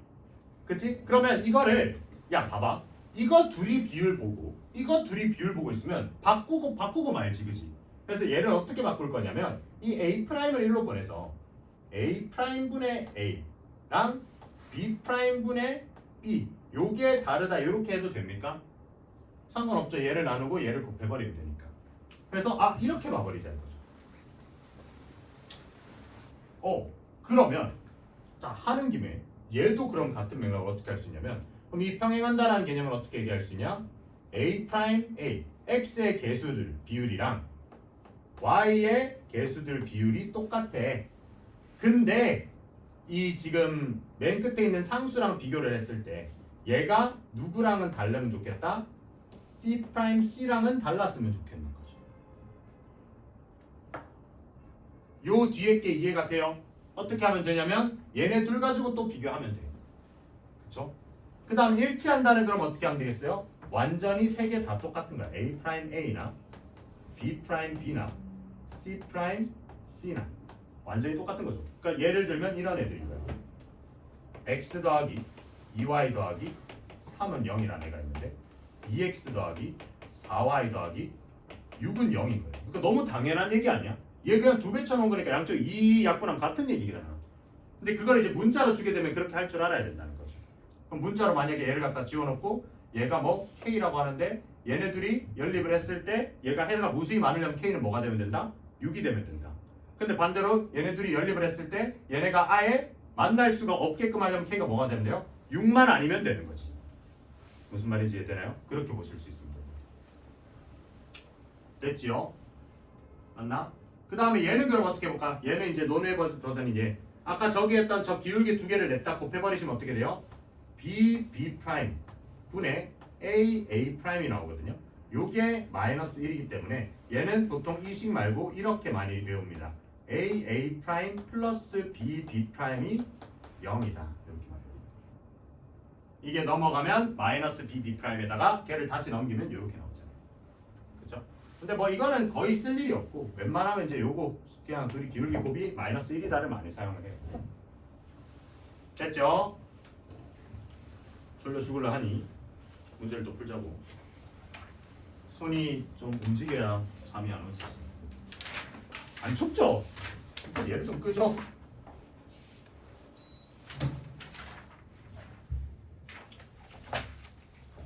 그치? 그러면 이거를 야 봐봐. 이거 둘이 비율 보고 이거 둘이 비율 보고 있으면 바꾸고 말지 그지? 그래서 얘를 어떻게 바꿀 거냐면 이 a 프라임을 1로 보내서 a 프라임분의 a랑 b 프라임분의 b 요게 다르다 이렇게 해도 됩니까? 상관없죠. 얘를 나누고 얘를 곱해버리면 되니까. 그래서 이렇게 봐버리자 이거죠. 그러면 자 하는 김에 얘도 그럼 같은 맥락을 어떻게 할 수 있냐면 그럼 이 평행한다라는 개념을 어떻게 얘기할 수 있냐? a 프라임 a x의 개수들 비율이랑 y의 개수들 비율이 똑같아. 근데 이 지금 맨 끝에 있는 상수랑 비교를 했을 때 얘가 누구랑은 다르면 좋겠다? c 프라임 c랑은 달랐으면 좋겠는 거죠. 요 뒤에 게 이해가 돼요? 어떻게 하면 되냐면 얘네 둘 가지고 또 비교하면 돼요. 그쵸? 그 다음 일치한다는 그럼 어떻게 하면 되겠어요? 완전히 세 개 다 똑같은 거야. a 프라임 a나 b 프라임 b나 c 프라임 c나 완전히 똑같은 거죠. 그러니까 예를 들면 이런 애들인 거예요. x 더하기 2y 더하기 3은 0이라는 애가 있는데 2x 더하기 4y 더하기 6은 0인 거예요. 그러니까 너무 당연한 얘기 아니야? 얘 그냥 두 배 쳐놓은 거니까 양쪽 이 약분하면 같은 얘기잖아. 근데 그걸 이제 문자로 주게 되면 그렇게 할 줄 알아야 된다는 거죠. 그럼 문자로 만약에 얘를 갖다 지워놓고 얘가 뭐 k라고 하는데 얘네들이 연립을 했을 때 얘가 해가 무수히 많으려면 k는 뭐가 되면 된다? 6이 되면 된다. 근데 반대로 얘네들이 연립을 했을 때 얘네가 아예 만날 수가 없게끔 하려면 k가 뭐가 되면 돼요? 6만 아니면 되는 거지. 무슨 말인지 이해되나요? 그렇게 보실 수 있습니다. 됐지요? 맞나? 그 다음에 얘는 그럼 어떻게 해볼까? 얘는 이제 논외 버전이 얘. 아까 저기 했던 저 기울기 두 개를 냈다 곱해버리시면 어떻게 돼요? b 프라임 분의 a 프라임이 나오거든요. 요게 마이너스 1이기 때문에 얘는 보통 이식 말고 이렇게 많이 배웁니다. a 프라임 플러스 b 프라임이 0이다. 이렇게 말해요. 이게 넘어가면 마이너스 b 프라임에다가 걔를 다시 넘기면 이렇게 나오잖아요. 그렇죠? 근데 뭐 이거는 거의 쓸 일이 없고 웬만하면 이제 요거 그냥 둘이 기울기 곱이 마이너스 1이다를 많이 사용을 해요. 됐죠? 졸려 죽을라 하니 문제를 또 풀자고. 손이 좀 움직여야 잠이 안 오지. 안 춥죠? 얘를 좀 끄죠?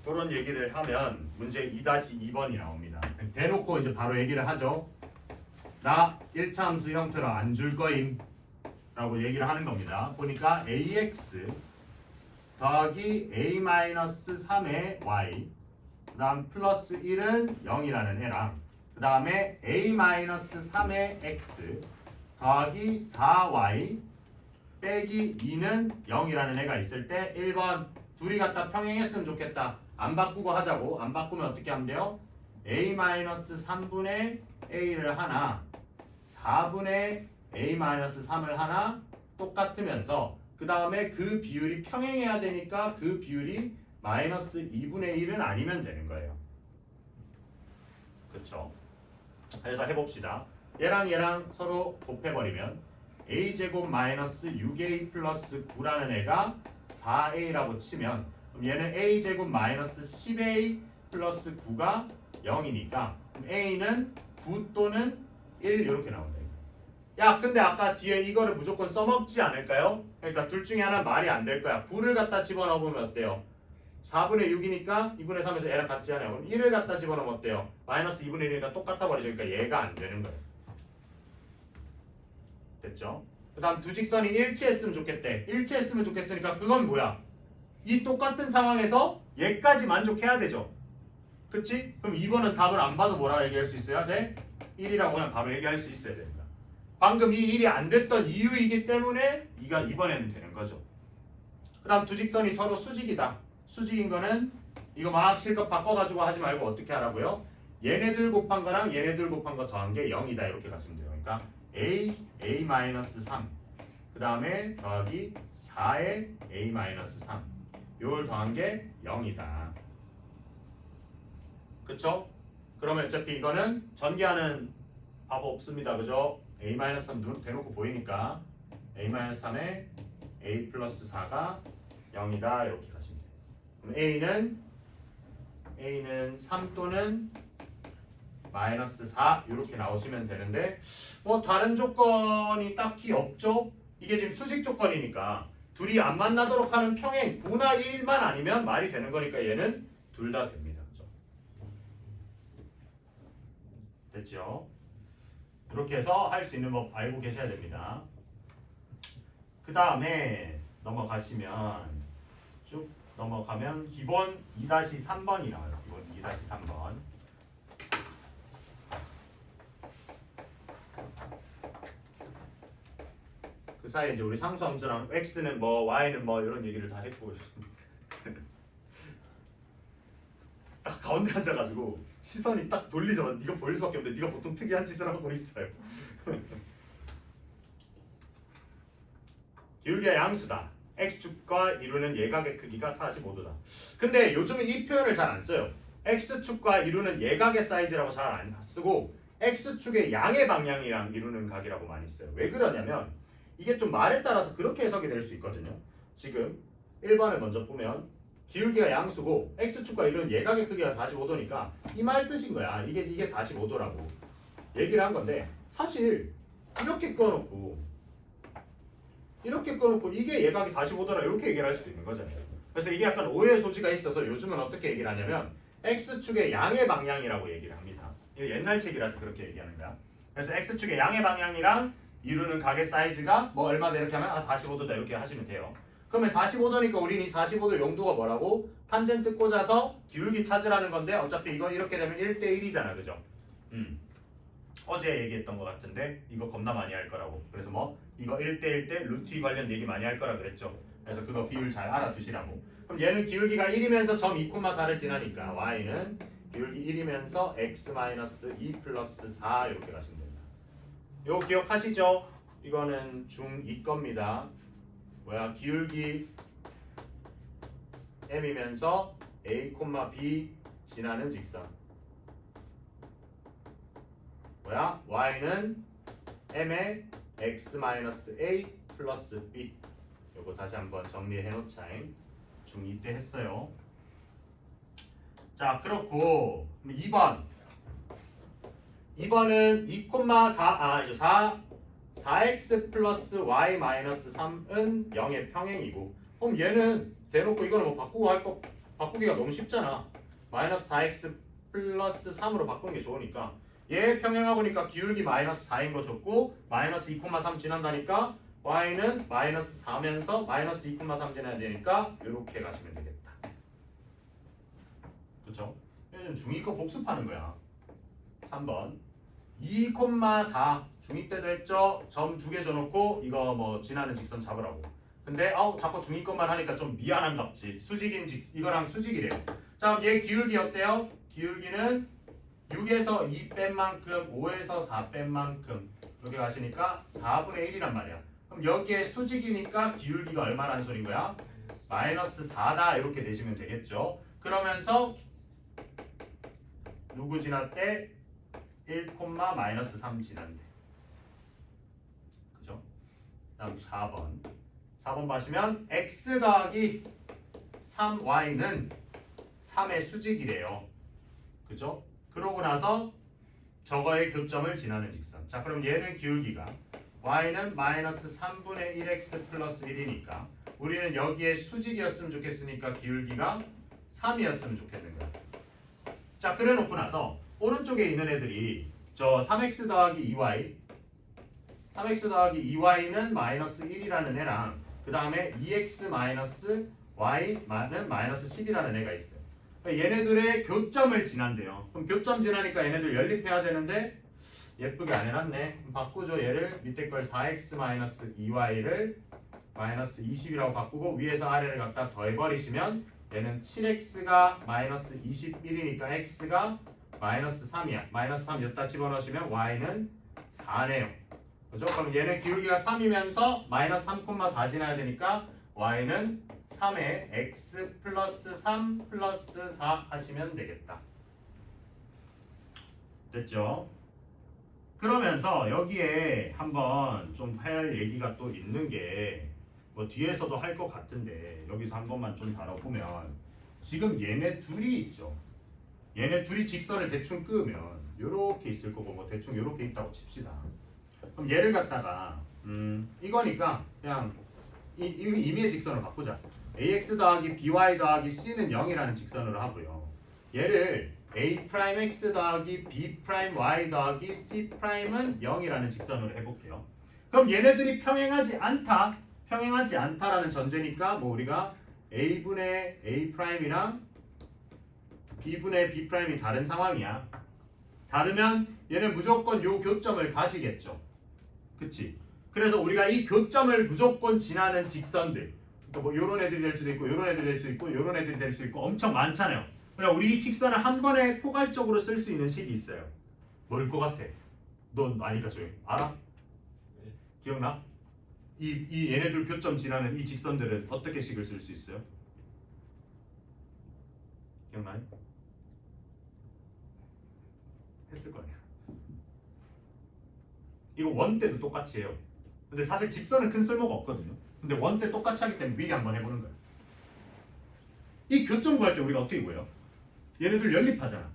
그런 얘기를 하면 문제 2-2번이 나옵니다. 대놓고 이제 바로 얘기를 하죠. 나 1차 함수 형태로 안 줄 거임 라고 얘기를 하는 겁니다. 보니까 ax 더하기 a-3의 y 그 다음 플러스 1은 0이라는 애랑 그 다음에 a-3의 x 더하기 4y 빼기 2는 0이라는 애가 있을 때 1번 둘이 갖다 평행했으면 좋겠다. 안 바꾸고 하자고. 안 바꾸면 어떻게 하면 돼요? a-3분의 a를 하나 4분의 a-3을 하나 똑같으면서 그 다음에 그 비율이 평행해야 되니까 그 비율이 마이너스 2분의 1은 아니면 되는 거예요. 그렇죠? 그래서 해봅시다. 얘랑 얘랑 서로 곱해버리면 a제곱 마이너스 6a 플러스 9라는 애가 4a라고 치면 그럼 얘는 a제곱 마이너스 10a 플러스 9가 0이니까 그럼 a는 9 또는 1 이렇게 나온다. 야 근데 아까 뒤에 이거를 무조건 써먹지 않을까요? 그러니까 둘 중에 하나 말이 안 될 거야. 9를 갖다 집어넣으면 어때요? 4분의 6이니까 2분의 3에서 얘랑 같지 않아요. 그럼 1을 갖다 집어넣으면 어때요? 마이너스 2분의 1이니까 똑같아 버리죠. 그러니까 얘가 안 되는 거예요. 됐죠? 그 다음 두 직선이 일치했으면 좋겠대. 일치했으면 좋겠으니까 그건 뭐야? 이 똑같은 상황에서 얘까지 만족해야 되죠. 그치? 그럼 2번은 답을 안 봐도 뭐라고 얘기할 수 있어야 돼? 1이라고 그냥 바로 얘기할 수 있어야 됩니다. 방금 이 일이 안 됐던 이유이기 때문에 이가 이번에는 되는 거죠. 그 다음 두 직선이 서로 수직이다. 수직인 거는 이거 막 실컷 바꿔가지고 하지 말고 어떻게 하라고요? 얘네들 곱한 거랑 얘네들 곱한 거 더한 게 0이다 이렇게 가시면 돼요. 그러니까 a-3 그 다음에 더하기 4의 a-3 요걸 더한 게 0이다. 그쵸? 그러면 어차피 이거는 전개하는 밥 없습니다. 그죠? a-3 대놓고 보이니까 a-3에 a 플러스 4가 0이다 이렇게 가시면 돼요. 그럼 a는 3 또는 마이너스 4 이렇게 나오시면 되는데 뭐 다른 조건이 딱히 없죠? 이게 지금 수직 조건이니까 둘이 안 만나도록 하는 평행 9나 1만 아니면 말이 되는 거니까 얘는 둘 다 됩니다. 그죠? 됐죠? 이렇게 해서 할 수 있는 법 알고 계셔야 됩니다. 그 다음에 넘어가시면 쭉 넘어가면 기본 2-3번이 나와요. 기본 2-3번. 그 사이에 이제 우리 상수함수랑 x는 뭐 y는 뭐 이런 얘기를 다 했고 딱 가운데 앉아가지고 시선이 딱 돌리자마자 네가 보일 수밖에 없는데 네가 보통 특이한 짓을 하고 있어요. 기울기가 양수다. x축과 이루는 예각의 크기가 45도다. 근데 요즘은 이 표현을 잘 안 써요. x축과 이루는 예각의 사이즈라고 잘 안 쓰고 x축의 양의 방향이랑 이루는 각이라고 많이 써요. 왜 그러냐면 이게 좀 말에 따라서 그렇게 해석이 될 수 있거든요. 지금 1번을 먼저 보면 기울기가 양수고 x축과 이루는 예각의 크기가 45도니까 이 말 뜻인 거야. 이게 45도라고 얘기를 한 건데 사실 이렇게 꺼놓고 이게 예각이 45도라 이렇게 얘기를 할 수도 있는 거잖아요. 그래서 이게 약간 오해의 소지가 있어서 요즘은 어떻게 얘기를 하냐면 x축의 양의 방향이라고 얘기를 합니다. 이거 옛날 책이라서 그렇게 얘기하는 거야. 그래서 x축의 양의 방향이랑 이루는 각의 사이즈가 뭐 얼마다 이렇게 하면 45도다 이렇게 하시면 돼요. 그러면 45도니까 우리는 이 45도 용도가 뭐라고? 탄젠트 꽂아서 기울기 찾으라는 건데 어차피 이거 이렇게 되면 1대1이잖아. 그죠? 어제 얘기했던 것 같은데 이거 겁나 많이 할 거라고. 그래서 뭐 이거 1대1 때 루트 2 관련 얘기 많이 할 거라 그랬죠. 그래서 그거 비율 잘 알아두시라고. 그럼 얘는 기울기가 1이면서 점 2,4를 지나니까 y는 기울기 1이면서 x-2 플러스 4 이렇게 가시면 됩니다. 이거 기억하시죠? 이거는 중2 겁니다. 뭐야? 기울기 m이면서 a, b 지나는 직선. 뭐야? y는 m의 x-a 플러스 b. 요거 다시 한번 정리해 놓자잉. 중2 때 했어요. 자, 그렇고 2번은 4x 플러스 y 마이너스 3은 0의 평행이고 그럼 얘는 대놓고 이거는 뭐 바꾸기가 너무 쉽잖아. 마이너스 4x 플러스 3으로 바꾸는 게 좋으니까 얘 평행하고니까 기울기 마이너스 4인 거 좋고 마이너스 2,3 지난다니까 y는 마이너스 4면서 마이너스 2,3 지나야 되니까 이렇게 가시면 되겠다. 그쵸? 요즘 중2 거 복습하는 거야. 3번 2,4 중2 때도 했죠? 점 2개 줘놓고 이거 뭐 지나는 직선 잡으라고. 근데 자꾸 중2 것만 하니까 좀 미안한갑지. 이거랑 수직이래요. 자, 얘 기울기 어때요? 기울기는 6에서 2 뺀 만큼 5에서 4 뺀 만큼 이렇게 가시니까 4분의 1이란 말이야. 그럼 여기에 수직이니까 기울기가 얼마라는 소린 거야? 마이너스 4다 이렇게 내시면 되겠죠. 그러면서 누구 지났대? 1, 마이너스 3 지난대. 그죠? 다음 4번 봐시면 x 더하기 3y는 3의 수직이래요. 그죠? 그러고 나서 저거의 교점을 지나는 직선. 자, 그럼 얘는 기울기가 y는 마이너스 3분의 1x 플러스 1이니까 우리는 여기에 수직이었으면 좋겠으니까 기울기가 3이었으면 좋겠는 거야. 자, 그래 놓고 나서 오른쪽에 있는 애들이 저 3x 더하기 2y는 마이너스 1이라는 애랑 그 다음에 2x 마이너스 y는 마이너스 10이라는 애가 있어요. 그러니까 얘네들의 교점을 지난대요. 그럼 교점 지나니까 얘네들 연립해야 되는데 예쁘게 안 해놨네. 그럼 바꾸죠. 얘를 밑에 걸 4x 마이너스 2y를 마이너스 20이라고 바꾸고 위에서 아래를 갖다 더해버리시면 얘는 7x가 마이너스 21이니까 x가 마이너스 3이야. 마이너스 3 여기다 집어넣으시면 y는 4네요. 그죠? 그럼 얘는 기울기가 3이면서 마이너스 3,4 지나야 되니까 y는 3에 x 플러스 3 플러스 4 하시면 되겠다. 됐죠? 그러면서 여기에 한번 좀 할 얘기가 또 있는 게 뭐 뒤에서도 할 것 같은데 여기서 한 번만 좀 다뤄보면 지금 얘네 둘이 있죠. 얘네 둘이 직선을 대충 끄면 요렇게 있을 거고 뭐 대충 요렇게 있다고 칩시다. 그럼 얘를 갖다가 이거니까 그냥 이 임의의 직선을 바꾸자. ax 더하기 by 더하기 c는 0이라는 직선으로 하고요. 얘를 a'x 더하기 b'y 더하기 c'은 0이라는 직선으로 해볼게요. 그럼 얘네들이 평행하지 않다라는 전제니까 뭐 우리가 a분의 a'이랑 b분의 b'이 다른 상황이야. 다르면 얘는 무조건 요 교점을 가지겠죠. 그치? 그래서 우리가 이 교점을 무조건 지나는 직선들, 그러니까 뭐 요런 애들이 될 수도 있고 요런 애들이 될 수 있고 요런 애들이 될 수 있고 엄청 많잖아요. 그러니까 우리 이 직선을 한 번에 포괄적으로 쓸 수 있는 식이 있어요. 뭘 것 같아? 넌 아니까 조용히 알아? 기억나? 이 얘네들 교점 지나는 이 직선들은 어떻게 식을 쓸 수 있어요? 기억나요? 했을 거 아니야. 이거 원 때도 똑같이 해요. 근데 사실 직선은 큰 쓸모가 없거든요. 근데 원 때 똑같이 하기 때문에 미리 한번 해보는 거예요. 이 교점 구할 때 우리가 어떻게 구해요? 얘네들 연립하잖아.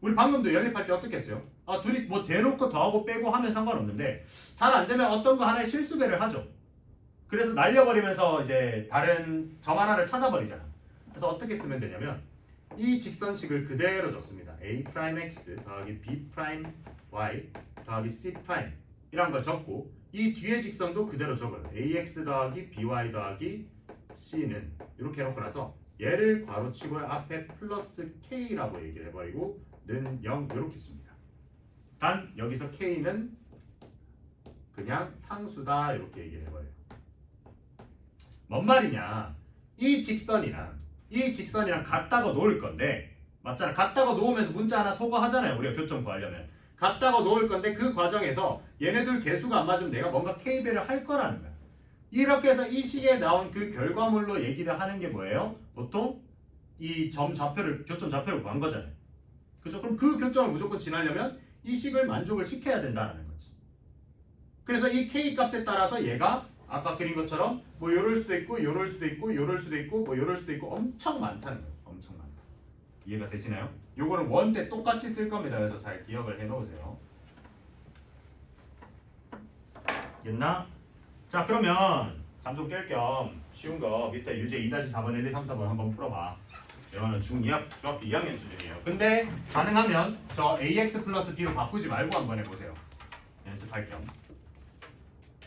우리 방금도 연립할 때 어떻게 했어요? 아, 둘이 뭐 대놓고 더하고 빼고 하면 상관없는데 잘 안 되면 어떤 거 하나의 실수배를 하죠. 그래서 날려버리면서 이제 다른 점 하나를 찾아버리잖아. 그래서 어떻게 쓰면 되냐면 이 직선식을 그대로 적습니다. a'x 더하기 b'y 더하기 c' 이란 걸 적고 이 뒤에 직선도 그대로 적어요. ax 더하기 by 더하기 c는 이렇게 해놓고 나서 얘를 괄호치고 앞에 플러스 k라고 얘기를 해버리고 는 0 이렇게 씁니다. 단 여기서 k는 그냥 상수다 이렇게 얘기를 해버려요. 뭔 말이냐? 이 직선이랑 갖다가 놓을 건데 맞잖아. 갖다가 놓으면서 문자 하나 소거하잖아요. 우리가 교점 구하려면 갖다가 놓을 건데 그 과정에서 얘네들 개수가 안 맞으면 내가 뭔가 k배를 할 거라는 거야. 이렇게 해서 이 식에 나온 그 결과물로 얘기를 하는 게 뭐예요? 보통 이 점 좌표를 교점 좌표를 구한 거잖아요. 그죠? 그럼 그 교점을 무조건 지나려면 이 식을 만족을 시켜야 된다는 거지. 그래서 이 k 값에 따라서 얘가 아까 그린 것처럼 뭐 요럴 수도 있고 요럴 수도 있고 요럴 수도 있고 뭐 요럴 수도 있고 엄청 많다는 거예요. 엄청 많다. 이해가 되시나요? 요거는 원 때 똑같이 쓸 겁니다. 그래서 잘 기억을 해 놓으세요. 됐나? 자, 그러면 잠 좀 깰 겸 쉬운 거 밑에 유제 2-4번 1, 2, 3, 4번 한번 풀어봐. 이거는 중2 중학교 2학년 수준이에요. 근데 가능하면 저 ax 플러스 b로 바꾸지 말고 한번 해보세요. 연습할 겸.